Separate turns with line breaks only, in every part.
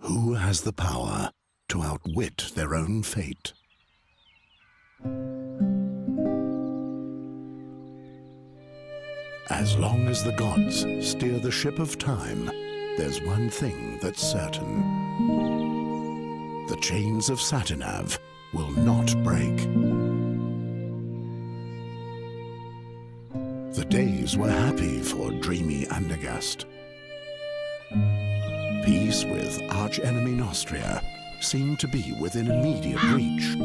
Who has the power to outwit their own fate? As long as the gods steer the ship of time, there's one thing that's certain. The chains of Satinav will not break. The days were happy for dreamy Andergast. Peace with arch-enemy Nostria seemed to be within immediate reach.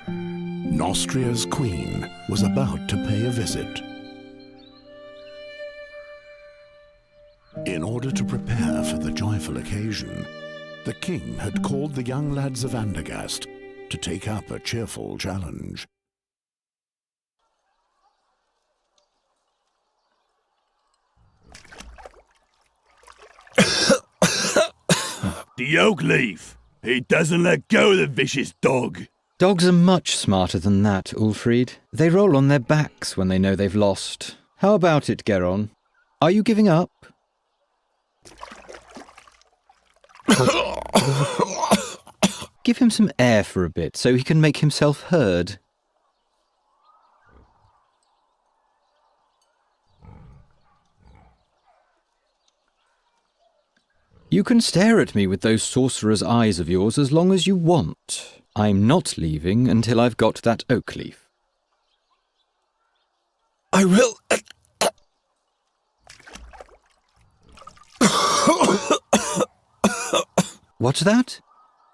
Nostria's queen was about to pay a visit. In order to prepare for the joyful occasion, the king had called the young lads of Andergast to take up a cheerful challenge.
The oak leaf! He doesn't let go, the vicious dog!
Dogs are much smarter than that, Ulfried. They roll on their backs when they know they've lost. How about it, Geron? Are you giving up? Give him some air for a bit so he can make himself heard. You can stare at me with those sorcerer's eyes of yours as long as you want. I'm not leaving until I've got that oak leaf.
I will...
What's that?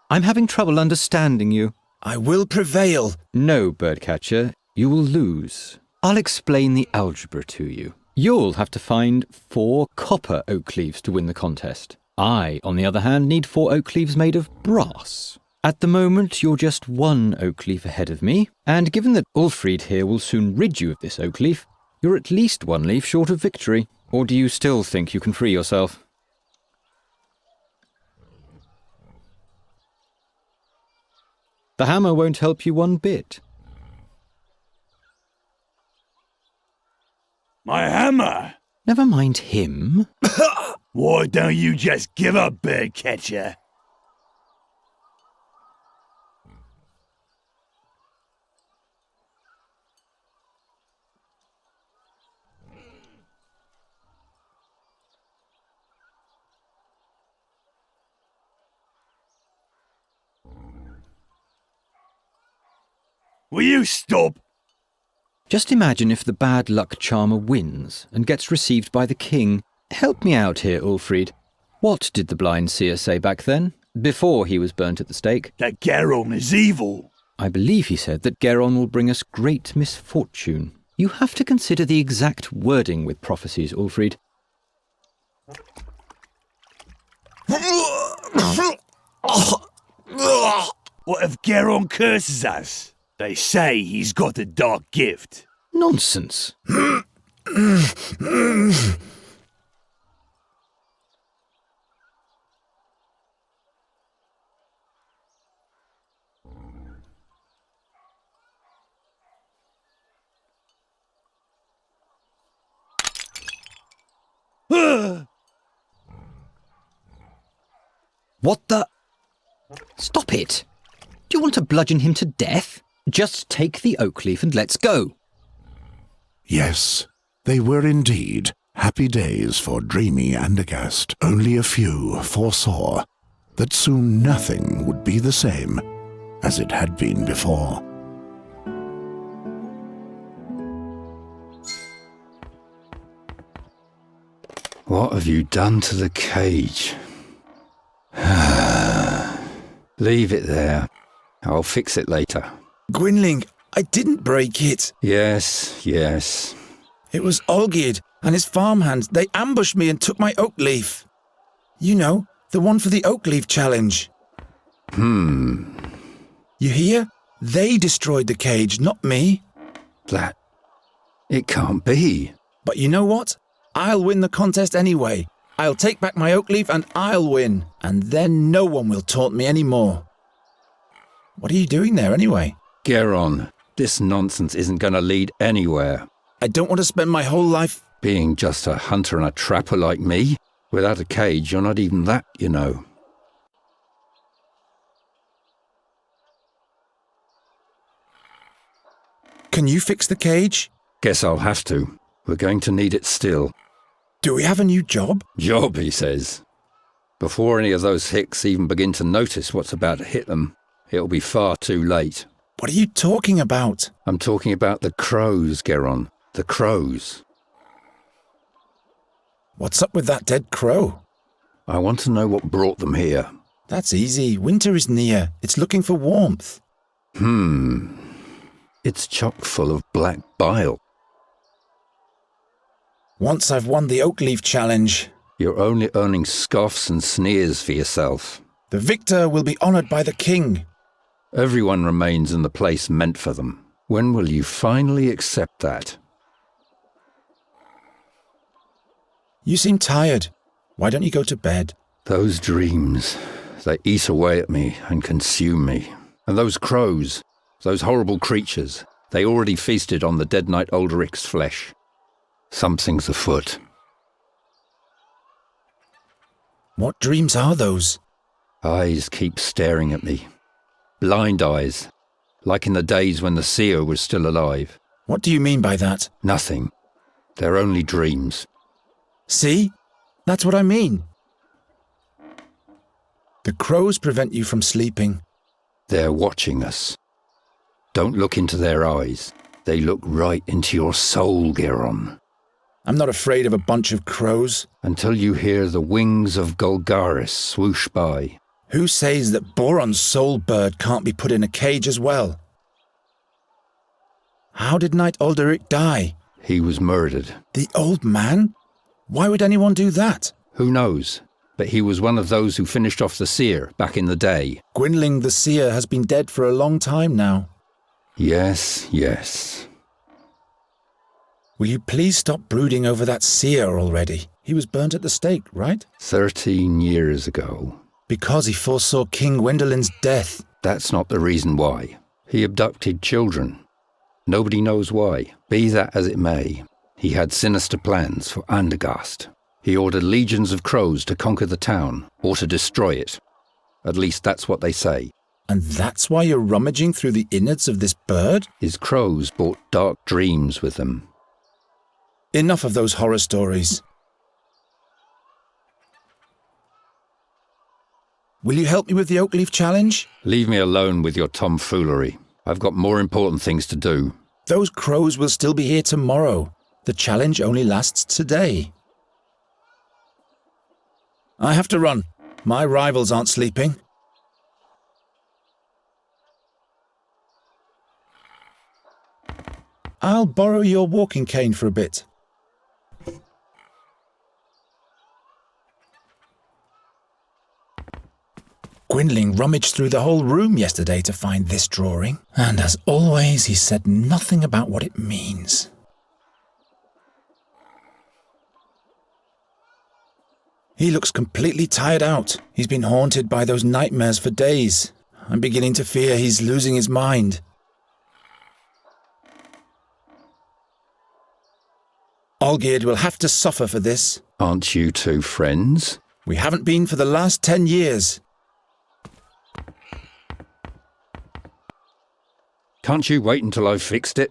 I'm having trouble understanding you.
I will prevail.
No, Birdcatcher, you will lose. I'll explain the algebra to you. You'll have to find 4 copper oak leaves to win the contest. I, on the other hand, need 4 oak leaves made of brass. At the moment, you're just 1 oak leaf ahead of me, and given that Ulfried here will soon rid you of this oak leaf, you're at least 1 leaf short of victory. Or do you still think you can free yourself? The hammer won't help you one bit.
My hammer!
Never mind him.
Why don't you just give up, Birdcatcher? Will you stop?
Just imagine if the bad luck charmer wins and gets received by the king. Help me out here, Ulfried. What did the blind seer say back then, before he was burnt at the stake?
That Geron is evil.
I believe he said that Geron will bring us great misfortune. You have to consider the exact wording with prophecies, Ulfried.
What if Geron curses us? They say he's got a dark gift.
Nonsense. What the? Stop it! Do you want to bludgeon him to death? Just take the oak leaf and let's go.
Yes, they were indeed happy days for dreamy Andergast. Only a few foresaw that soon nothing would be the same as it had been before.
What have you done to the cage? Leave it there. I'll fix it later.
Gwynling, I didn't break it.
Yes.
It was Olgierd and his farmhands. They ambushed me and took my oak leaf. You know, the one for the oak leaf challenge. You hear? They destroyed the cage, not me.
That... it can't be.
But you know what? I'll win the contest anyway. I'll take back my oak leaf and I'll win. And then no one will taunt me anymore. What are you doing there anyway?
Geron, this nonsense isn't going to lead anywhere.
I don't want to spend my whole life...
Being just a hunter and a trapper like me. Without a cage, you're not even that, you know.
Can you fix the cage?
Guess I'll have to. We're going to need it still.
Do we have a new job?
Job, he says. Before any of those hicks even begin to notice what's about to hit them, it'll be far too late.
What are you talking about?
I'm talking about the crows, Geron. The crows.
What's up with that dead crow?
I want to know what brought them here.
That's easy. Winter is near. It's looking for warmth.
It's chock full of black bile.
Once I've won the oak leaf challenge,
You're only earning scoffs and sneers for yourself.
the victor will be honoured by the king.
Everyone remains in the place meant for them. When will you finally accept that?
You seem tired. Why don't you go to bed?
Those dreams, they eat away at me and consume me. And those crows, those horrible creatures, they already feasted on the dead knight Ulrich's flesh. Something's afoot.
What dreams are those?
Eyes keep staring at me. Blind eyes, like in the days when the seer was still alive.
What do you mean by that?
Nothing. They're only dreams.
See? That's what I mean. The crows prevent you from sleeping.
They're watching us. Don't look into their eyes. They look right into your soul, Geron.
I'm not afraid of a bunch of crows.
Until you hear the wings of Golgaris swoosh by.
Who says that Boron's soul bird can't be put in a cage as well? How did Knight Alderic die?
He was murdered.
The old man? Why would anyone do that?
Who knows? But he was one of those who finished off the seer back in the day.
Gwynling the seer has been dead for a long time now.
Yes, yes.
Will you please stop brooding over that seer already? He was burnt at the stake, right?
13 years ago.
Because he foresaw King Gwendolen's death.
That's not the reason why. He abducted children. Nobody knows why. Be that as it may, he had sinister plans for Andergast. He ordered legions of crows to conquer the town, or to destroy it. At least that's what they say.
And that's why you're rummaging through the innards of this bird?
His crows brought dark dreams with them.
Enough of those horror stories. Will you help me with the oak leaf challenge?
Leave me alone with your tomfoolery. I've got more important things to do.
Those crows will still be here tomorrow. The challenge only lasts today. I have to run. My rivals aren't sleeping. I'll borrow your walking cane for a bit. Gwynling rummaged through the whole room yesterday to find this drawing, and as always, he said nothing about what it means. He looks completely tired out. He's been haunted by those nightmares for days. I'm beginning to fear he's losing his mind. Olgierd will have to suffer for this.
Aren't you two friends?
We haven't been for the last 10 years.
Can't you wait until I've fixed it?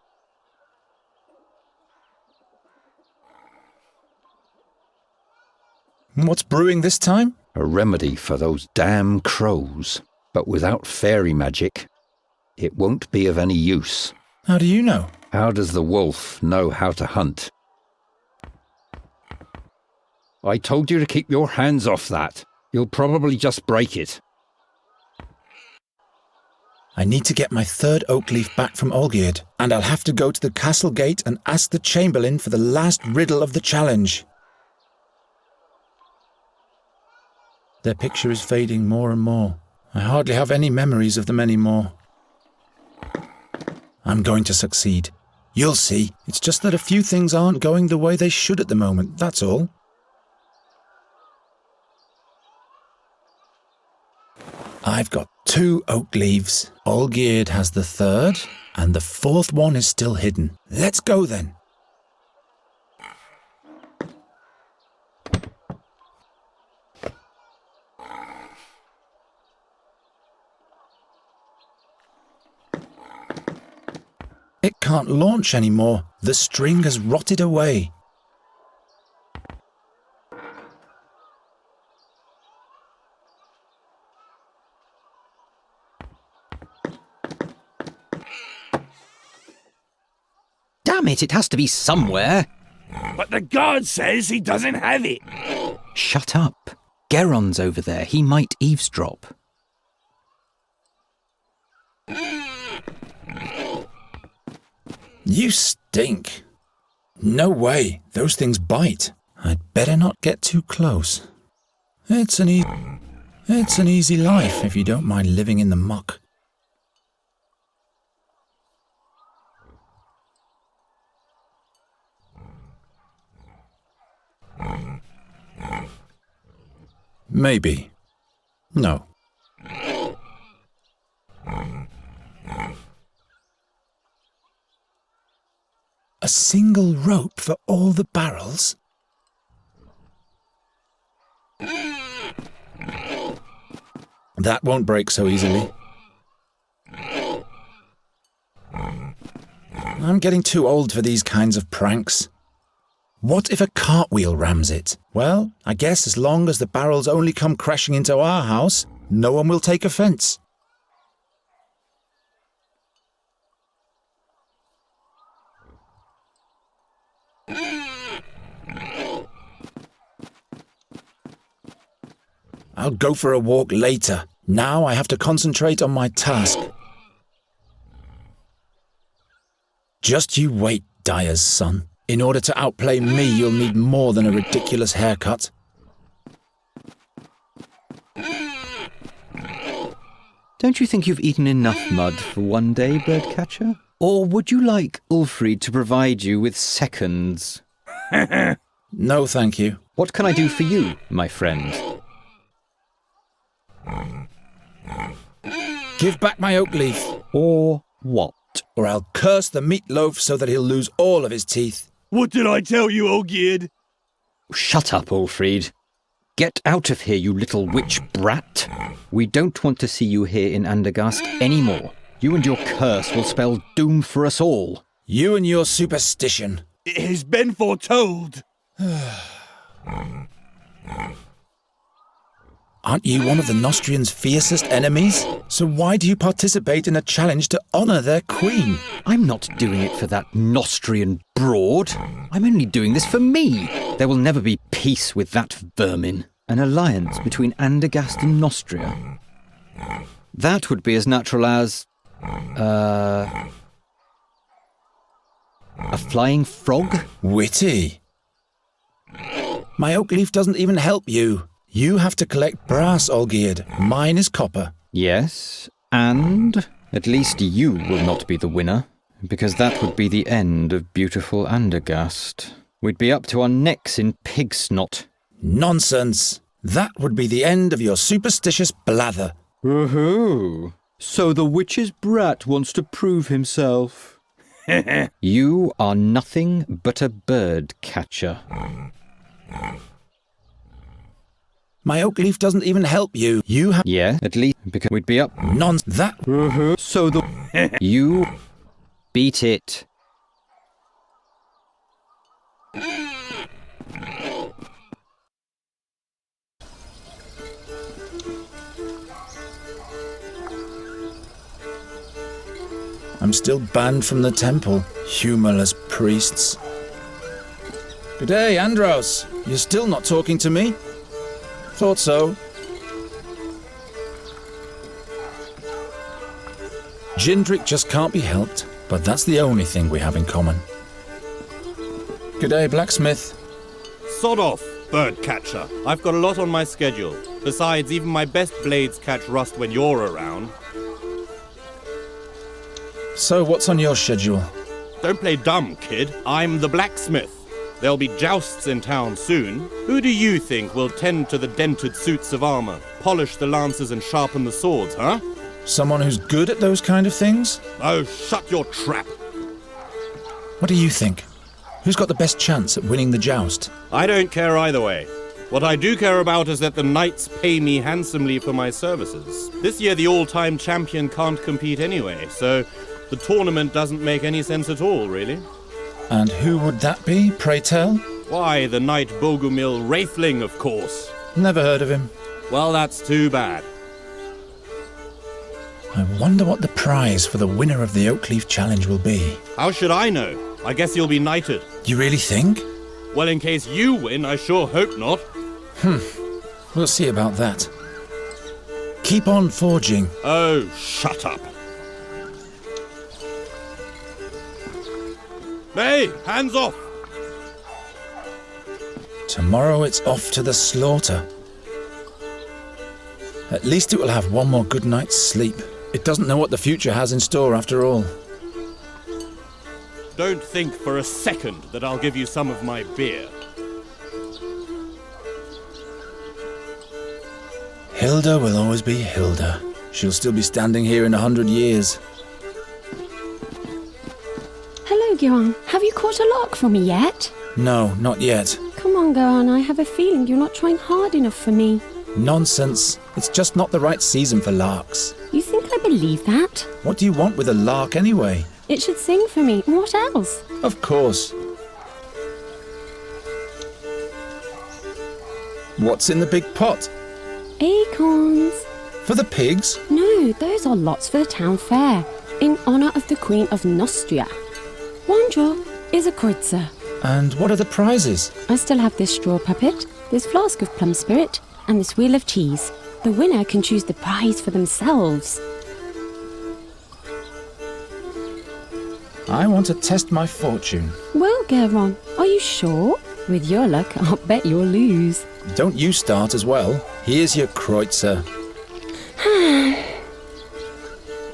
What's brewing this time?
A remedy for those damn crows. But without fairy magic, it won't be of any use.
How do you know?
How does the wolf know how to hunt? I told you to keep your hands off that. You'll probably just break it.
I need to get my third oak leaf back from Olgierd, and I'll have to go to the castle gate and ask the chamberlain for the last riddle of the challenge. Their picture is fading more and more. I hardly have any memories of them anymore. I'm going to succeed. You'll see. It's just that a few things aren't going the way they should at the moment, that's all. I've got 2 oak leaves. Olgierd has the third, and the fourth one is still hidden. Let's go then. It can't can't launch anymore. The string has rotted away.
Damn it, it has to be somewhere.
But the guard says he doesn't have it.
Shut up. Geron's over there. He might eavesdrop.
You stink. No way. Those things bite. I'd better not get too close. It's an easy life if you don't mind living in the muck. Maybe. No. A single rope for all the barrels? That won't break so easily. I'm getting too old for these kinds of pranks. What if a cartwheel rams it? Well, I guess as long as the barrels only come crashing into our house, no one will take offence. I'll go for a walk later. Now I have to concentrate on my task. Just you wait, Dyer's son. In order to outplay me, you'll need more than a ridiculous haircut.
Don't you think you've eaten enough mud for one day, birdcatcher? Or would you like Ulfried to provide you with seconds?
No, thank you.
What can I do for you, my friend?
Give back my oak leaf,
Or what?
or I'll curse the meatloaf so that he'll lose all of his teeth.
What did I tell you, Olgierd?
Shut up, Ulfried. Get out of here, you little witch brat. We don't want to see you here in Andergast anymore. You and your curse will spell doom for us all.
You and your superstition.
It has been foretold.
Aren't you one of the Nostrians' fiercest enemies? So why do you participate in a challenge to honour their queen?
I'm not doing it for that Nostrian broad. I'm only doing this for me. There will never be peace with that vermin. An alliance between Andergast and Nostria. That would be as natural as... a flying frog?
Witty. My oak leaf doesn't even help you. You have to collect brass, Olgierd. Mine is copper.
Yes, and at least you will not be the winner, because that would be the end of beautiful Andergast. We'd be up to our necks in pig snot.
Nonsense. That would be the end of your superstitious blather.
Woohoo! So the witch's brat wants to prove himself. You are nothing but a bird catcher.
My oak leaf doesn't even help you. You have...
Yeah, at least because we'd be up.
That...
So the... You... Beat it.
I'm still banned from the temple. Humorless priests. Good day, Andros. You're still not talking to me? Thought so. Gindrick just can't be helped, but that's the only thing we have in common. Good day, blacksmith.
Sod off, bird catcher. I've got a lot on my schedule. Besides, even my best blades catch rust when you're around.
So, what's on your schedule?
Don't play dumb, kid. I'm the blacksmith. There'll be jousts in town soon. Who do you think will tend to the dented suits of armor, polish the lances and sharpen the swords, huh?
Someone who's good at those kind of things?
Oh, shut your trap.
What do you think? Who's got the best chance at winning the joust?
I don't care either way. What I do care about is that the knights pay me handsomely for my services. This year the all-time champion can't compete anyway, so The tournament doesn't make any sense at all, really.
And who would that be, pray tell?
Why, the Knight Bogumil Wraithling, of course.
Never heard of him.
Well, that's too bad.
I wonder what the prize for the winner of the Oakleaf Challenge will be.
How should I know? I guess you'll be knighted.
You really think?
Well, in case you win, I sure hope not.
We'll see about that. Keep on forging.
Oh, shut up. Hey, hands off!
Tomorrow it's off to the slaughter. At least it will have one more good night's sleep. It doesn't know what the future has in store after all.
Don't think for a second that I'll give you some of my beer.
Hilda will always be Hilda. She'll still be standing here in 100 years.
Hello, Guerin. Have you caught a lark for me yet?
No, not yet.
Come on, Guerin. I have a feeling you're not trying hard enough for me.
Nonsense. It's just not the right season for larks.
You think I believe that?
What do you want with a lark anyway?
It should sing for me. What else?
Of course. What's in the big pot?
Acorns.
For the pigs?
No, those are lots for the town fair, in honour of the Queen of Nostria. One draw is a kreutzer.
And what are the prizes?
I still have this straw puppet, this flask of plum spirit, and this wheel of cheese. The winner can choose the prize for themselves.
I want to test my fortune.
Well, Guerin, are you sure? With your luck, I'll bet you'll lose.
Don't you start as well. Here's your kreutzer.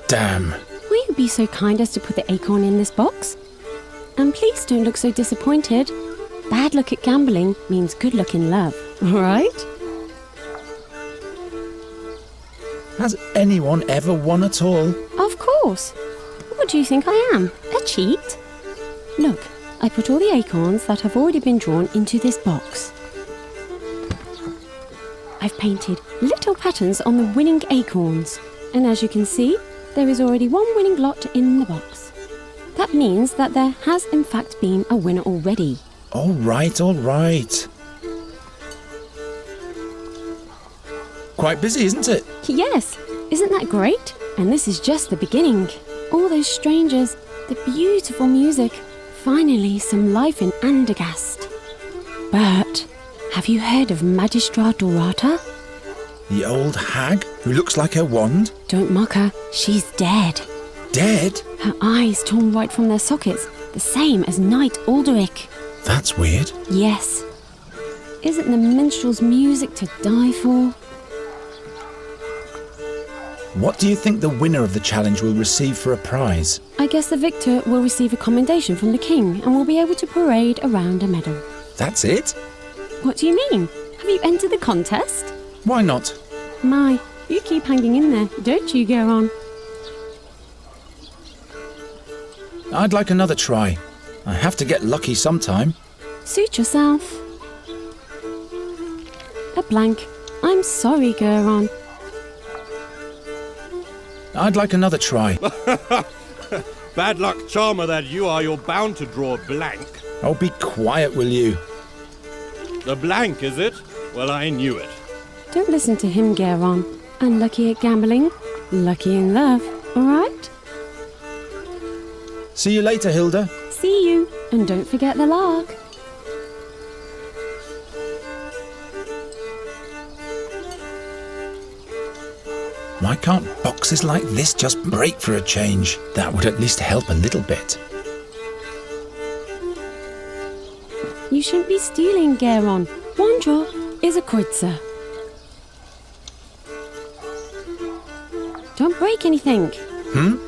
Damn.
Will you be so kind as to put the acorn in this box? And please don't look so disappointed. Bad luck at gambling means good luck in love, all right?
Has anyone ever won at all?
Of course. What do you think I am? A cheat? Look, I put all the acorns that have already been drawn into this box. I've painted little patterns on the winning acorns. And as you can see, there is already one winning lot in the box. That means that there has in fact been a winner already.
All right, all right. Quite busy, isn't it?
Yes, isn't that great? And this is just the beginning. All those strangers, the beautiful music, finally some life in Andergast. But have you heard of Magistra Dorata?
The old hag who looks like her wand?
Don't mock her, she's dead.
Dead?
Her eyes torn right from their sockets, the same as Knight Alderic.
That's weird.
Yes. Isn't the minstrel's music to die for?
What do you think the winner of the challenge will receive for a prize?
I guess the victor will receive a commendation from the king and will be able to parade around a medal.
That's it?
What do you mean? Have you entered the contest?
Why not?
My, you keep hanging in there, don't you, Guerin?
I'd like another try. I have to get lucky sometime.
Suit yourself. A blank. I'm sorry, Guerin.
I'd like another try.
Bad luck charmer that you are, you're bound to draw a blank.
Oh, be quiet, will you?
The blank, is it? Well, I knew it.
Don't listen to him, Guerin. Unlucky at gambling, lucky in love, all right?
See you later, Hilda.
See you, and don't forget the lark.
Why can't boxes like this just break for a change? That would at least help a little bit.
You shouldn't be stealing, Guerin. One draw is a kreutzer. Don't break anything.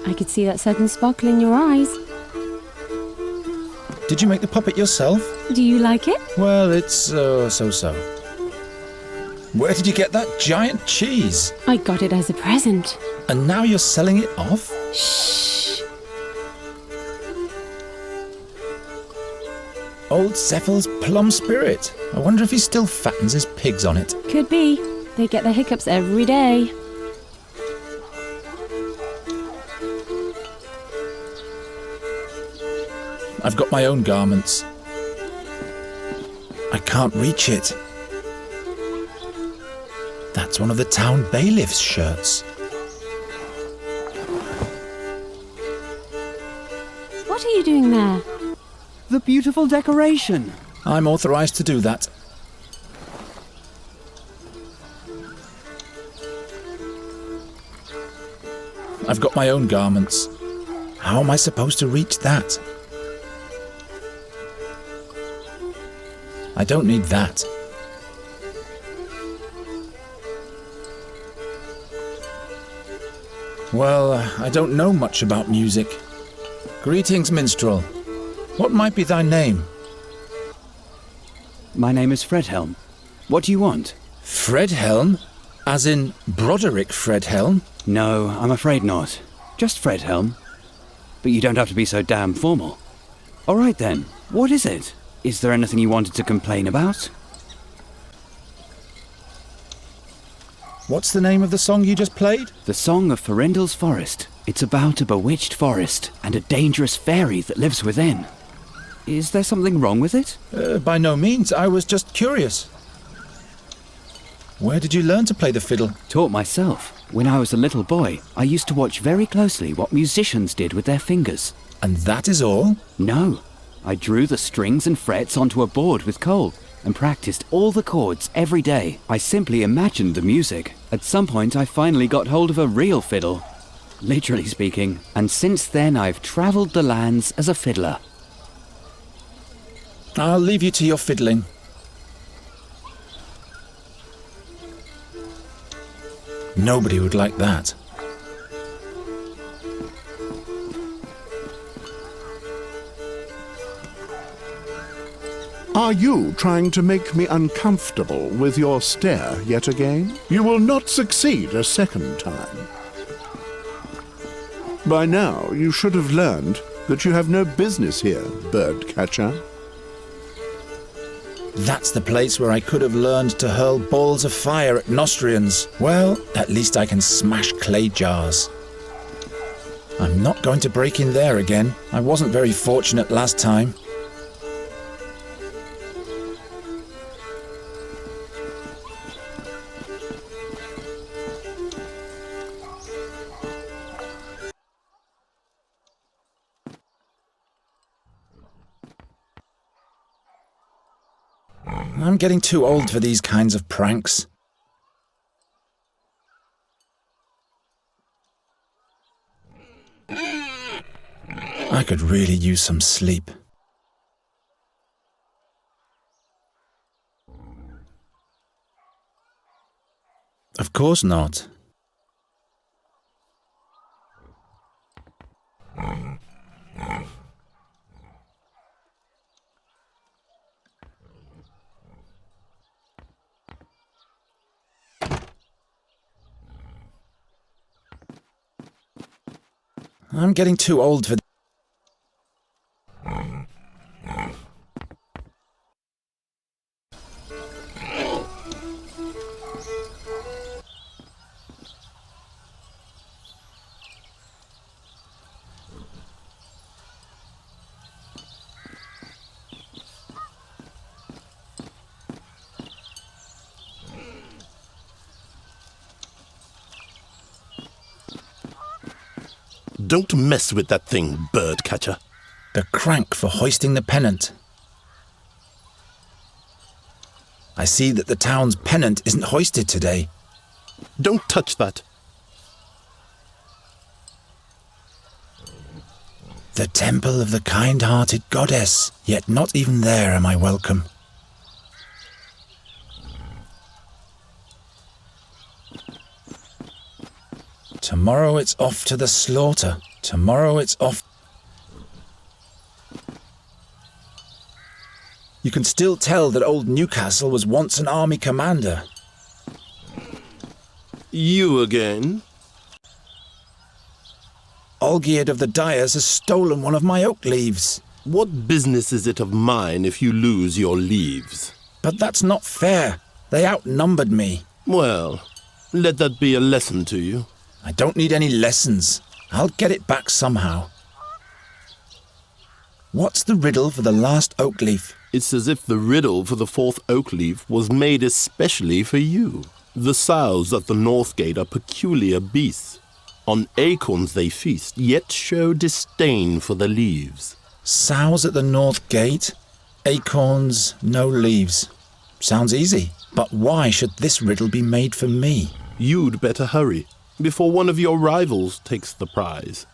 I could see that sudden sparkle in your eyes.
Did you make the puppet yourself?
Do you like it?
Well, it's so-so. Where did you get that giant cheese?
I got it as a present.
And now you're selling it off?
Shh.
Old Cephal's plum spirit. I wonder if he still fattens his pigs on it.
Could be. They get the hiccups every day.
I've got my own garments. I can't reach it. That's one of the town bailiff's shirts.
What are you doing there?
The beautiful decoration.
I'm authorized to do that. I've got my own garments. How am I supposed to reach that? I don't need that. Well, I don't know much about music. Greetings, minstrel. What might be thy name?
My name is Fredhelm. What do you want?
Fredhelm? As in Broderick Fredhelm?
No, I'm afraid not. Just Fredhelm. But you don't have to be so damn formal. All right then, what is it? Is there anything you wanted to complain about?
What's the name of the song you just played?
The Song of Farendel's Forest. It's about a bewitched forest and a dangerous fairy that lives within. Is there something wrong with it?
By no means, I was just curious. Where did you learn to play the fiddle?
Taught myself. When I was a little boy, I used to watch very closely what musicians did with their fingers.
And that is all?
No. I drew the strings and frets onto a board with coal and practiced all the chords every day. I simply imagined the music. At some point, I finally got hold of a real fiddle, literally speaking, and since then I've travelled the lands as a fiddler.
I'll leave you to your fiddling. Nobody would like that.
Are you trying to make me uncomfortable with your stare yet again? You will not succeed a second time. By now, you should have learned that you have no business here, birdcatcher.
That's the place where I could have learned to hurl balls of fire at Nostrians. Well, at least I can smash clay jars. I'm not going to break in there again. I wasn't very fortunate last time. I'm getting too old for these kinds of pranks. I could really use some sleep. Of course not. I'm getting too old for...
Don't mess with that thing, birdcatcher.
The crank for hoisting the pennant. I see that the town's pennant isn't hoisted today.
Don't touch that.
The temple of the kind-hearted goddess, yet not even there am I welcome. Tomorrow it's off to the slaughter. Tomorrow it's off... You can still tell that old Newcastle was once an army commander.
You again?
Olgierd of the Dyers has stolen one of my oak leaves.
What business is it of mine if you lose your leaves?
But that's not fair. They outnumbered me.
Well, let that be a lesson to you.
I don't need any lessons. I'll get it back somehow. What's the riddle for the last oak leaf?
It's as if the riddle for the fourth oak leaf was made especially for you. The sows at the north gate are peculiar beasts. On acorns they feast, yet show disdain for the leaves.
Sows at the north gate, acorns, no leaves. Sounds easy, but why should this riddle be made for me?
You'd better hurry, before one of your rivals takes the prize.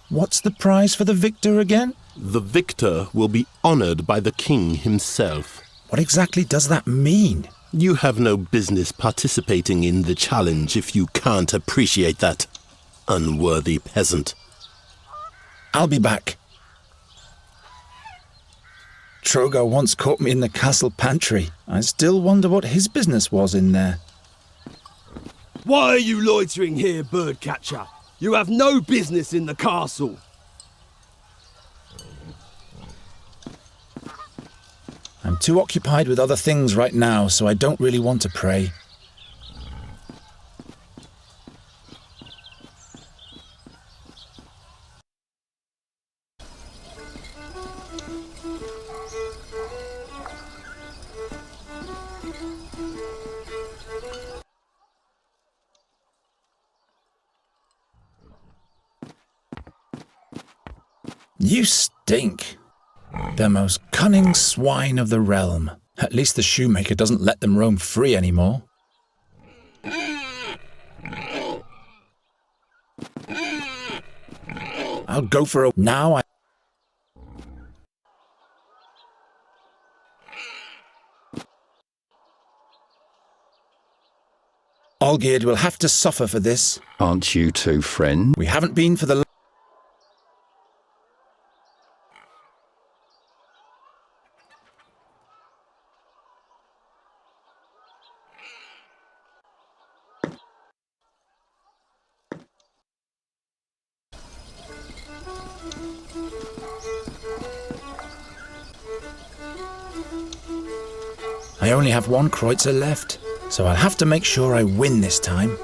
What's the prize for the victor again?
The victor will be honored by the king himself.
What exactly does that mean?
You have no business participating in the challenge if you can't appreciate that. Unworthy peasant.
I'll be back. Trogo once caught me in the castle pantry. I still wonder what his business was in there.
Why are you loitering here, birdcatcher? You have no business in the castle.
I'm too occupied with other things right now, so I don't really want to pray. You stink. The most cunning swine of the realm. At least the shoemaker doesn't let them roam free anymore. I'll go for a... Now I... Olgierd will have to suffer for this.
Aren't you two friends?
We haven't been for the... I only have one kreutzer left, so I'll have to make sure I win this time.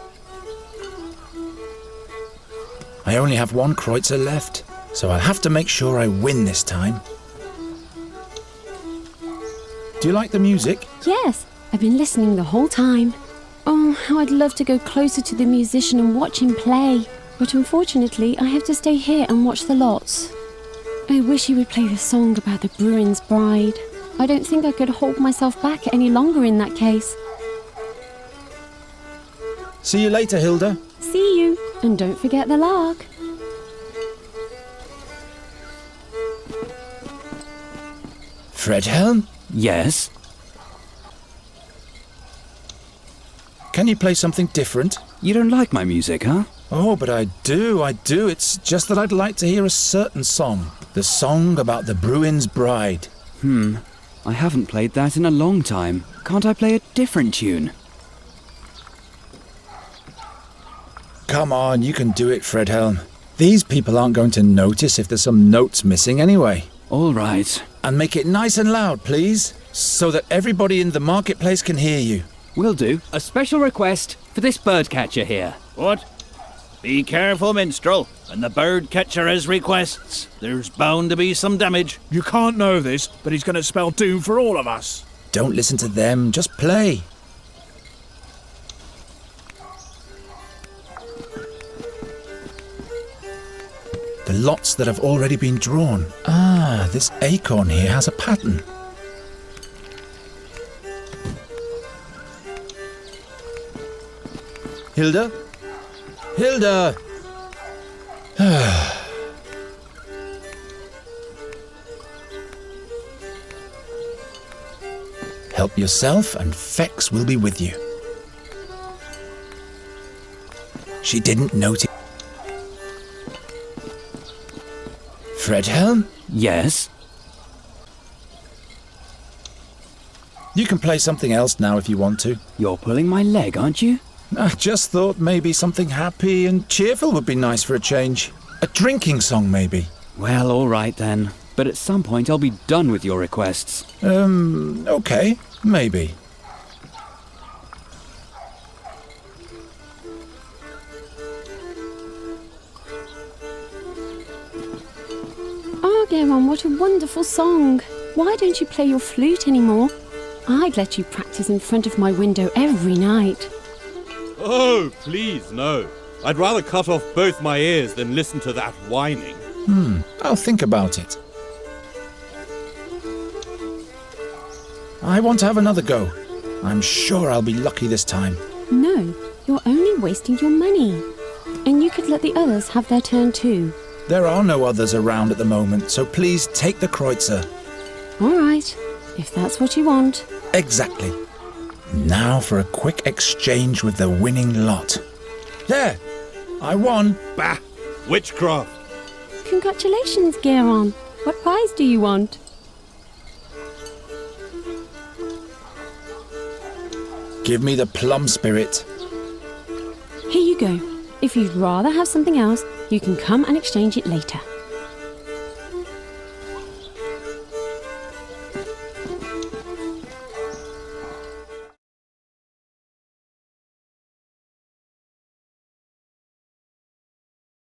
I only have one kreutzer left, so I'll have to make sure I win this time. Do you like the music?
Yes, I've been listening the whole time. Oh, how I'd love to go closer to the musician and watch him play. But unfortunately, I have to stay here and watch the lots. I wish he would play the song about the Bruin's bride. I don't think I could hold myself back any longer in that case.
See you later, Hilda.
See you, and don't forget the lark.
Fredhelm?
Yes?
Can you play something different?
You don't like my music, huh?
Oh, but I do. It's just that I'd like to hear a certain song. The song about the Bruin's bride.
I haven't played that in a long time. Can't I play a different tune?
Come on, you can do it, Fredhelm. These people aren't going to notice if there's some notes missing anyway.
All right.
And make it nice and loud, please, so that everybody in the marketplace can hear you.
Will do. A special request for this birdcatcher here.
What? Be careful, minstrel. When the bird catcher has requests, there's bound to be some damage.
You can't know this, but he's going to spell doom for all of us.
Don't listen to them, just play. The lots that have already been drawn. Ah, this acorn here has a pattern. Hilda? Hilda! Help yourself and Fex will be with you. She didn't notice. Fredhelm?
Yes?
You can play something else now if you want to.
You're pulling my leg, aren't you?
I just thought maybe something happy and cheerful would be nice for a change. A drinking song, maybe.
Well, all right then. But at some point I'll be done with your requests.
Okay, maybe.
Geron, what a wonderful song. Why don't you play your flute anymore? I'd let you practice in front of my window every night.
Oh, please, no. I'd rather cut off both my ears than listen to that whining.
I'll think about it. I want to have another go. I'm sure I'll be lucky this time.
No, you're only wasting your money. And you could let the others have their turn too.
There are no others around at the moment, so please take the Kreutzer.
All right, if that's what you want.
Exactly. Now for a quick exchange with the winning lot. There! I won!
Bah! Witchcraft!
Congratulations, Geron. What prize do you want?
Give me the plum spirit.
Here you go. If you'd rather have something else, you can come and exchange it later.